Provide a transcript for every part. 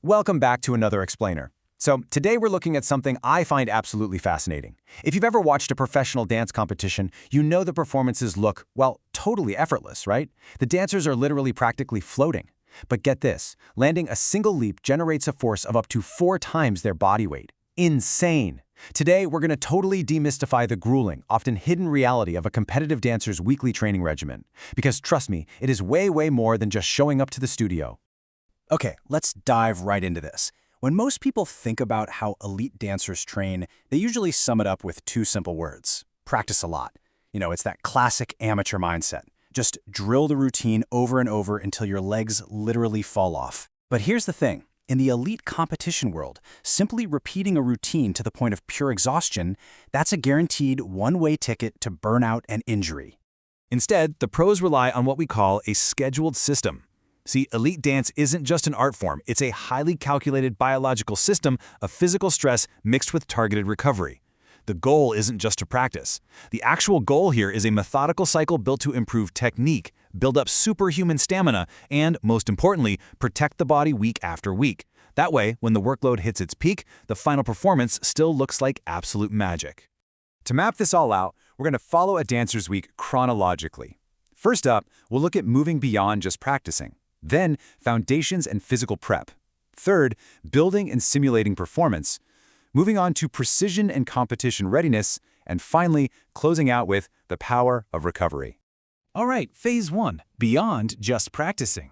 Welcome back to another explainer. So today we're looking at something I find absolutely fascinating. If you've ever watched a professional dance competition, you know the performances look, well, totally effortless, right? The dancers are literally practically floating. But get this, landing a single leap generates a force of up to 4 times their body weight. Insane! Today, we're going to totally demystify the grueling, often hidden reality of a competitive dancer's weekly training regimen. Because trust me, it is way more than just showing up to the studio. Okay, let's dive right into this. When most people think about how elite dancers train, they usually sum it up with 2 simple words: practice a lot. It's that classic amateur mindset. Just drill the routine over and over until your legs literally fall off. But here's the thing. In the elite competition world, simply repeating a routine to the point of pure exhaustion, that's a guaranteed one-way ticket to burnout and injury. Instead, the pros rely on what we call a scheduled system. See, elite dance isn't just an art form, it's a highly calculated biological system of physical stress mixed with targeted recovery. The goal isn't just to practice. The actual goal here is a methodical cycle built to improve technique, build up superhuman stamina, and, most importantly, protect the body week after week. That way, when the workload hits its peak, the final performance still looks like absolute magic. To map this all out, we're going to follow a dancer's week chronologically. First up, we'll look at moving beyond just practicing. Then, foundations and physical prep. Third, building and simulating performance. Moving on to precision and competition readiness. And finally, closing out with the power of recovery. All right, phase 1, beyond just practicing.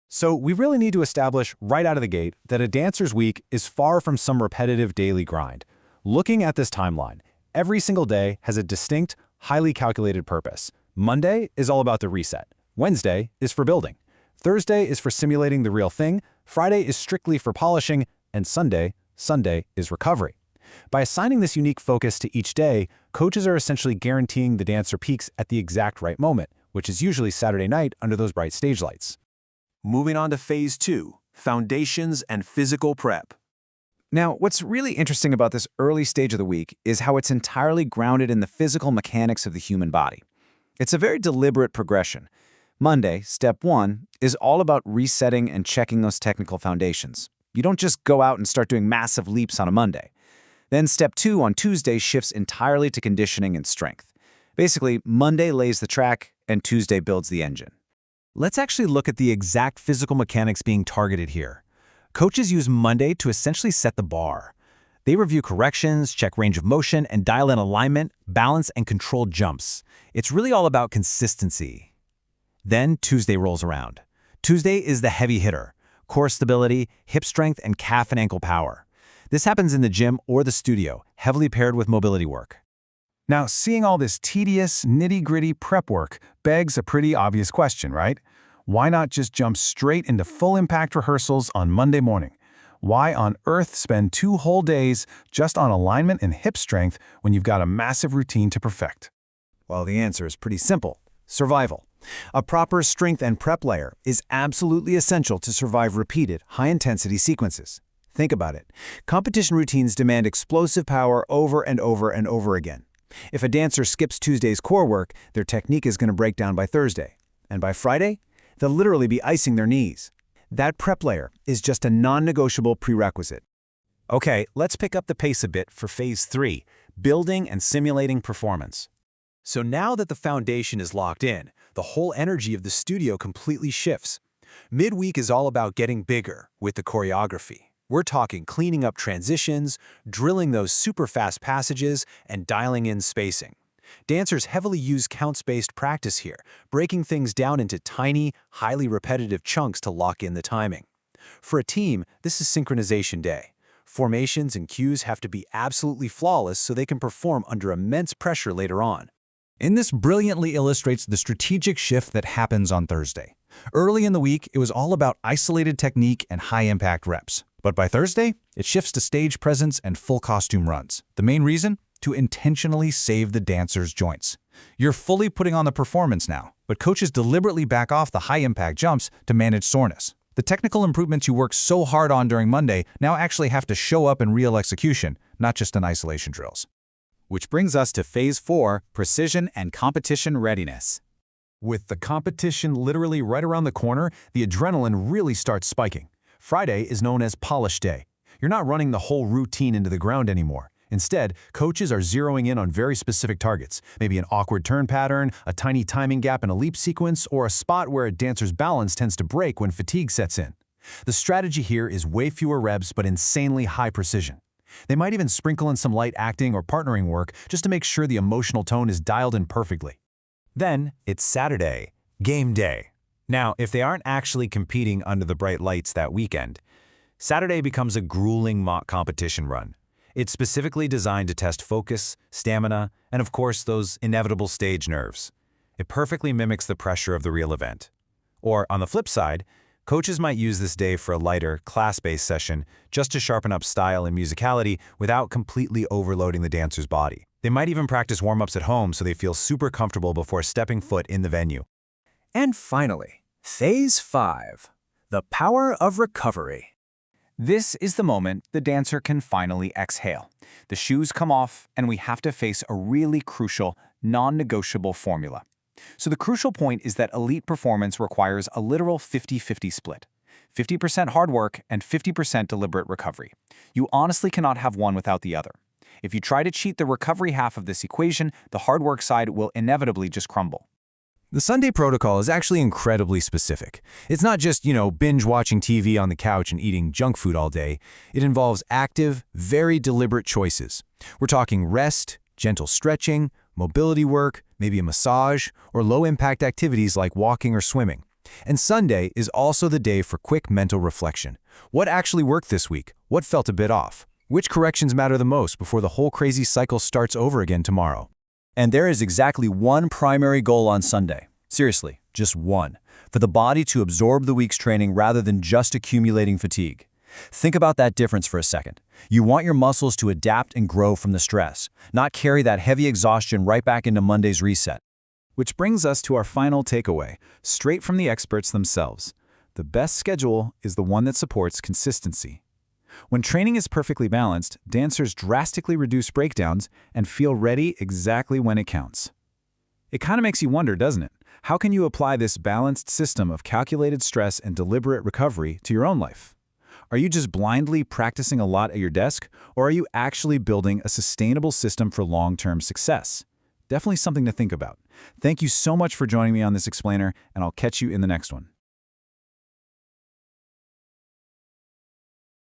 So we really need to establish right out of the gate that a dancer's week is far from some repetitive daily grind. Looking at this timeline, every single day has a distinct, highly calculated purpose. Monday is all about the reset. Wednesday is for building. Thursday is for simulating the real thing, Friday is strictly for polishing, and Sunday is recovery. By assigning this unique focus to each day, coaches are essentially guaranteeing the dancer peaks at the exact right moment, which is usually Saturday night under those bright stage lights. Moving on to phase 2, foundations and physical prep. Now, what's really interesting about this early stage of the week is how it's entirely grounded in the physical mechanics of the human body. It's a very deliberate progression. Monday, step 1, is all about resetting and checking those technical foundations. You don't just go out and start doing massive leaps on a Monday. Then step 2 on Tuesday shifts entirely to conditioning and strength. Basically, Monday lays the track and Tuesday builds the engine. Let's actually look at the exact physical mechanics being targeted here. Coaches use Monday to essentially set the bar. They review corrections, check range of motion, and dial in alignment, balance, and controlled jumps. It's really all about consistency. Then Tuesday rolls around. Tuesday is the heavy hitter: core stability, hip strength, and calf and ankle power. This happens in the gym or the studio, heavily paired with mobility work. Now, seeing all this tedious, nitty-gritty prep work begs a pretty obvious question, right? Why not just jump straight into full-impact rehearsals on Monday morning? Why on earth spend 2 whole days just on alignment and hip strength when you've got a massive routine to perfect? Well, the answer is pretty simple: survival. A proper strength and prep layer is absolutely essential to survive repeated, high-intensity sequences. Think about it. Competition routines demand explosive power over and over again. If a dancer skips Tuesday's core work, their technique is going to break down by Thursday. And by Friday, they'll literally be icing their knees. That prep layer is just a non-negotiable prerequisite. Okay, let's pick up the pace a bit for phase 3, building and simulating performance. So now that the foundation is locked in, the whole energy of the studio completely shifts. Midweek is all about getting bigger with the choreography. We're talking cleaning up transitions, drilling those super fast passages, and dialing in spacing. Dancers heavily use counts-based practice here, breaking things down into tiny, highly repetitive chunks to lock in the timing. For a team, this is synchronization day. Formations and cues have to be absolutely flawless so they can perform under immense pressure later on. And this brilliantly illustrates the strategic shift that happens on Thursday. Early in the week, it was all about isolated technique and high-impact reps. But by Thursday, it shifts to stage presence and full costume runs. The main reason? To intentionally save the dancer's joints. You're fully putting on the performance now, but coaches deliberately back off the high-impact jumps to manage soreness. The technical improvements you worked so hard on during Monday now actually have to show up in real execution, not just in isolation drills. Which brings us to phase 4, precision and competition readiness. With the competition literally right around the corner, the adrenaline really starts spiking. Friday is known as polish day. You're not running the whole routine into the ground anymore. Instead, coaches are zeroing in on very specific targets, maybe an awkward turn pattern, a tiny timing gap in a leap sequence, or a spot where a dancer's balance tends to break when fatigue sets in. The strategy here is way fewer reps but insanely high precision. They might even sprinkle in some light acting or partnering work just to make sure the emotional tone is dialed in perfectly. Then, it's Saturday, game day. Now, if they aren't actually competing under the bright lights that weekend, Saturday becomes a grueling mock competition run. It's specifically designed to test focus, stamina, and of course those inevitable stage nerves. It perfectly mimics the pressure of the real event. Or, on the flip side, coaches might use this day for a lighter, class-based session just to sharpen up style and musicality without completely overloading the dancer's body. They might even practice warm-ups at home so they feel super comfortable before stepping foot in the venue. And finally, Phase 5, the power of recovery. This is the moment the dancer can finally exhale. The shoes come off, and we have to face a really crucial, non-negotiable formula. So the crucial point is that elite performance requires a literal 50-50 split. 50% hard work and 50% deliberate recovery. You honestly cannot have one without the other. If you try to cheat the recovery half of this equation, the hard work side will inevitably just crumble. The Sunday protocol is actually incredibly specific. It's not just, binge watching TV on the couch and eating junk food all day. It involves active, very deliberate choices. We're talking rest, gentle stretching, mobility work, maybe a massage, or low-impact activities like walking or swimming. And Sunday is also the day for quick mental reflection. What actually worked this week? What felt a bit off? Which corrections matter the most before the whole crazy cycle starts over again tomorrow? And there is exactly one primary goal on Sunday. Seriously, just one. For the body to absorb the week's training rather than just accumulating fatigue. Think about that difference for a second. You want your muscles to adapt and grow from the stress, not carry that heavy exhaustion right back into Monday's reset. Which brings us to our final takeaway, straight from the experts themselves. The best schedule is the one that supports consistency. When training is perfectly balanced, dancers drastically reduce breakdowns and feel ready exactly when it counts. It kind of makes you wonder, doesn't it? How can you apply this balanced system of calculated stress and deliberate recovery to your own life? Are you just blindly practicing a lot at your desk, or are you actually building a sustainable system for long-term success? Definitely something to think about. Thank you so much for joining me on this explainer, and I'll catch you in the next one.